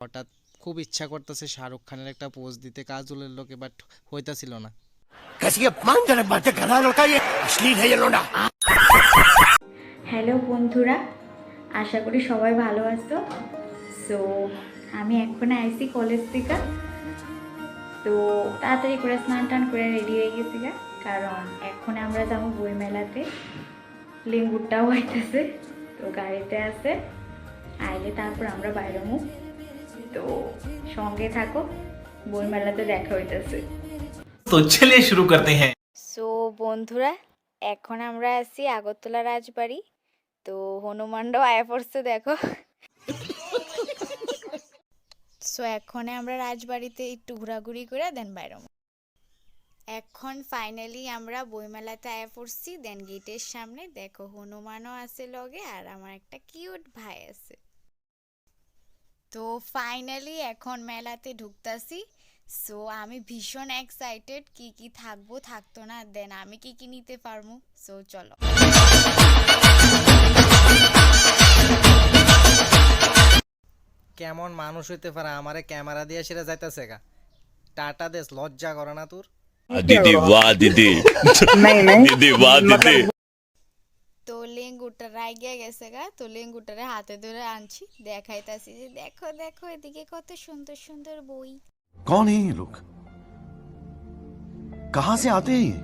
হঠাৎ খুব ইচ্ছা করতেছে শাহরুখ খানের একটা পোজ দিতে কাজলের লোকে, বাট হইতাছিল না। कैसी अपमानजनक बातें कर रहा है लड़का, ये अश्लील है ये लोडा। হ্যালো বন্ধুরা, আশা করি সবাই ভালো আছো। সো আমি এখন আইসি কলেজ থেকে, তো তাড়াতাড়ি করে স্নান টান করে রেডি হয়ে গেছি গা, কারণ এখন আমরা যাবো বই মেলাতে। লিঙ্গুরটাও হইতেছে, তো গাড়িতে আছে, আইলে তারপর আমরা বাইরে মুখ। তো সঙ্গে থাকো, বই মেলাতে দেখা হইতেছে। तो चलिए शुरू करते हैं। সো বন্ধুরা, এখন আমরা আছি আগরতলা রাজবাড়ি। তো হনুমানরাও আয়া পড়ছে দেখো। সো এখন আমরা রাজবাড়িতে একটু ঘোরাঘুরি করে দেন বাইরে। এখন ফাইনালি আমরা বইমেলাতে আয়া পড়ছি। দেন গেটের সামনে দেখো হনুমানও আছে লগে, আর আমার একটা কিউট ভাই আছে। তো ফাইনালি এখন মেলাতে ঢুকতাছি। সো আমি ভীষণ এক্সাইটেড, কি কি থাকবো থাকতো না, দেন আমি কি কি নিতে পারবো। সো চলো। কেমন মানুষ হইতে পারে আমারে ক্যামেরা দিয়ে সেটা যাইতেছে গা। টাটা দেশ, লজ্জা করে না তোর? दीदी वाह दीदी दीदी वाह दीदी। তো লেঙ্গুটা রাইগিয়া গেছে গা, তো লেঙ্গুটারে হাতে ধরে আনছি, দেখাইতাছি যে দেখো দেখো এদিকে কত সুন্দর সুন্দর বই। कौन है ये लोग, कहाँ से आते हैं ये?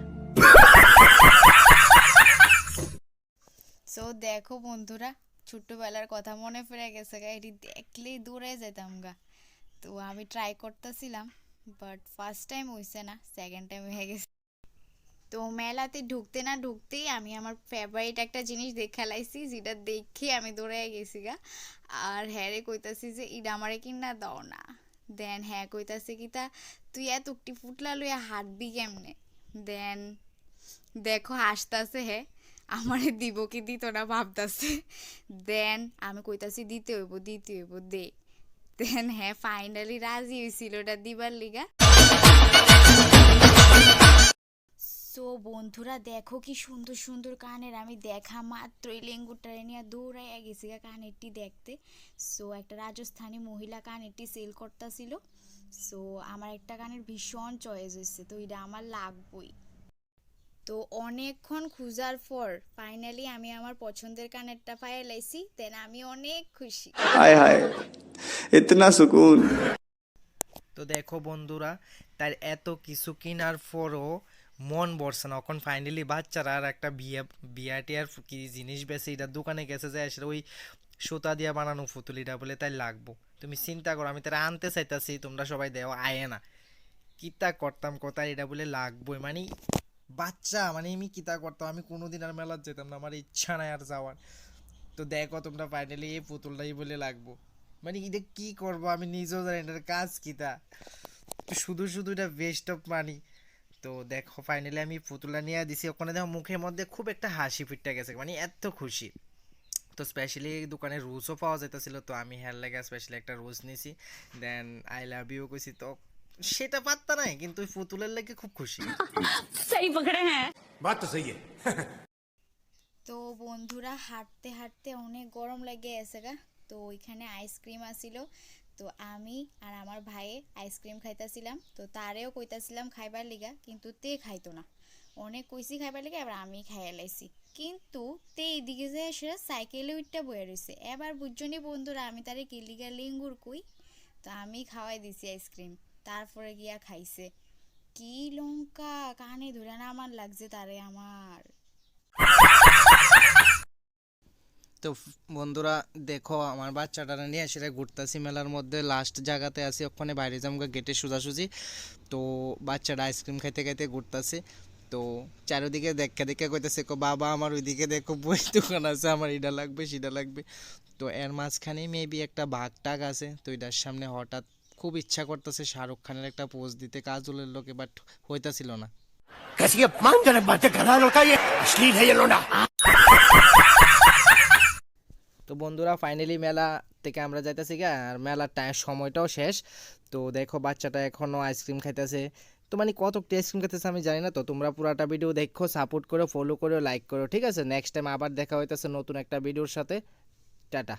সো দেখো বন্ধুরা, ছোট্টবেলার কথা মনে পড়ে গেছে গা, এটি দেখলেই দূরে যেতাম গা। তো আমি ট্রাই করতেছিলাম, বাট ফার্স্ট টাইম হইছে না, সেকেন্ড টাইম হয়ে গেছে। তো মেলাতে ঢুকতে না ঢুকতেই আমি আমার ফেভারিট একটা জিনিস দেখে লাইছি, যেটা দেখে আমি দৌড়ে গেছি গা। আর হ্যাঁ রে কইতাছি যে ইডা আমারে কিনা দাও না। দেন হ্যাঁ কইতাছে কি তা তুই এত একটি ফুটলা লইয়া হাঁটবি কেমনে। দেন দেখো হাসতাছে, হ্যাঁ আমারে দিব কি দিত না ভাবতাছে। দেন আমি কইতাছি দিতে হইব দে। দেন হ্যাঁ ফাইনালি রাজি হইছিল ওটা দিবার লিগা। সো বন্ধুরা দেখো কি সুন্দর সুন্দর কানের, আমি দেখা মাত্রই লেঙ্গুরটারে নিয়ে দৌড়াইয়া গেছি গা কানেরটি দেখতে। সো একটা রাজস্থানী মহিলা কানেরটি সেল করতেছিল। সো আমার একটা কানের ভীষণ চয়েস হয়েছে, তো এটা আমার লাগবই। তো অনেকক্ষণ খুঁজার পর ফাইনালি আমি আমার পছন্দের কানেরটা পাইয়া লাইছি। দেন আমি অনেক খুশি। हाय हाय इतना सुकून। তো দেখো বন্ধুরা, তার এত কিছু কেনার পরও মন ভরছে না। এখন ফাইনালি বাচ্চারা আর একটা বিয়াটি আর কি জিনিস বেছে, এটা দোকানে গেছে যায় সেটা ওই সুতা দিয়া বানানো পুতুলিটা বলে তাই লাগবো। তুমি চিন্তা করো, আমি তারা আনতে চাইতাছি, তোমরা সবাই দেও আয়ে না। কিতা করতাম কোথায় এটা বলে লাগবোই, মানে বাচ্চা মানে আমি কিতা করতাম, আমি কোনোদিন আর মেলার যেতাম না, আমার ইচ্ছা নাই আর যাওয়ার। তো দেখো তোমরা ফাইনালি এই পুতুলটাই বলে লাগবো, মানে এটা কি করবো আমি নিজেও জানি এটার কাজ কিতা, শুধু শুধু এটা ওয়েস্ট অফ মানি। তো দেখো ফাইনালি আমি পুতুলটা নিয়ে দিছি, ওখানে দেখো মুখের মধ্যে খুব একটা হাসি ফিটটা গেছে, মানে এত খুশি। তো স্পেশালি দোকানে রোজও পাওয়া যেতেছিল, তো আমি হেয়ার লাগে স্পেশালি একটা রোজ নিয়েছি। দেন আই লাভ ইউ কইছি, তো সেটা পাত্তা নাই, কিন্তু ওই পুতুলের লাগে খুব খুশি। बात तो सही है। তো বন্ধুরা হাঁটতে হাঁটতে অনেক গরম লাগে গেছে গা। তো ওইখানে আইসক্রিম আসিল, তো আমি আর আমার ভাইয়ে আইসক্রিম খাইতাছিলাম। তো তারেও কইতাছিলাম খাইবার লিগা, কিন্তু তে খাইতো না। অনেক কইছি খাইবার লিগা, এবার আমি খাইয়া লাইছি। কিন্তু তে এইদিকে যে সে সাইকেলে উঠটা বয়ে রয়েছে। এবার বুঝছনি বন্ধুরা আমি তারে কি লিগা লিঙ্গুর কই। তো আমি খাওয়াই দিছি আইসক্রিম, তারপরে গিয়া খাইছে। কি লঙ্কা কানে ধরে না আমার লাগছে তারে আমার। তো বন্ধুরা দেখো আমার বাচ্চাটারা নিয়ে সেটা ঘুরতেছি মেলার মধ্যে, লাস্ট জায়গাতে আছি, ওখানে বাইরে যাবো গেটের সোজাসুজি। তো বাচ্চাটা আইসক্রিম খাইতে খাইতে ঘুরতেছে। তো চারিদিকে দেখে দেখে কইতেছে কো বাবা আমার ওইদিকে দেখো বই দোকান আছে, আমার এটা লাগবে সেটা লাগবে। তো এর মাঝখানে মেবি একটা বাঘ টাগ আছে, তো এটার সামনে হঠাৎ খুব ইচ্ছা করতেছে শাহরুখ খানের একটা পোজ দিতে কাজলের লোকে, বাট হইতাছিল না। कैसी अपमानजनक बातें कर रहा है लड़का, ये अश्लील है ये लोडा। তো বন্ধুরা ফাইনালি মেলা থেকে আমরা যাইতেছি গা, আর মেলার সময়টাও শেষ। তো দেখো বাচ্চাটা এখনও আইসক্রিম খাইতেছে, তো মানে কতটি আইসক্রিম খাইতেছে আমি জানি না। তো তোমরা পুরাটা ভিডিও দেখো, সাপোর্ট করো, ফলো করো, লাইক করো, ঠিক আছে? নেক্সট টাইম আবার দেখা হইতেছে নতুন একটা ভিডিওর সাথে। টাটা।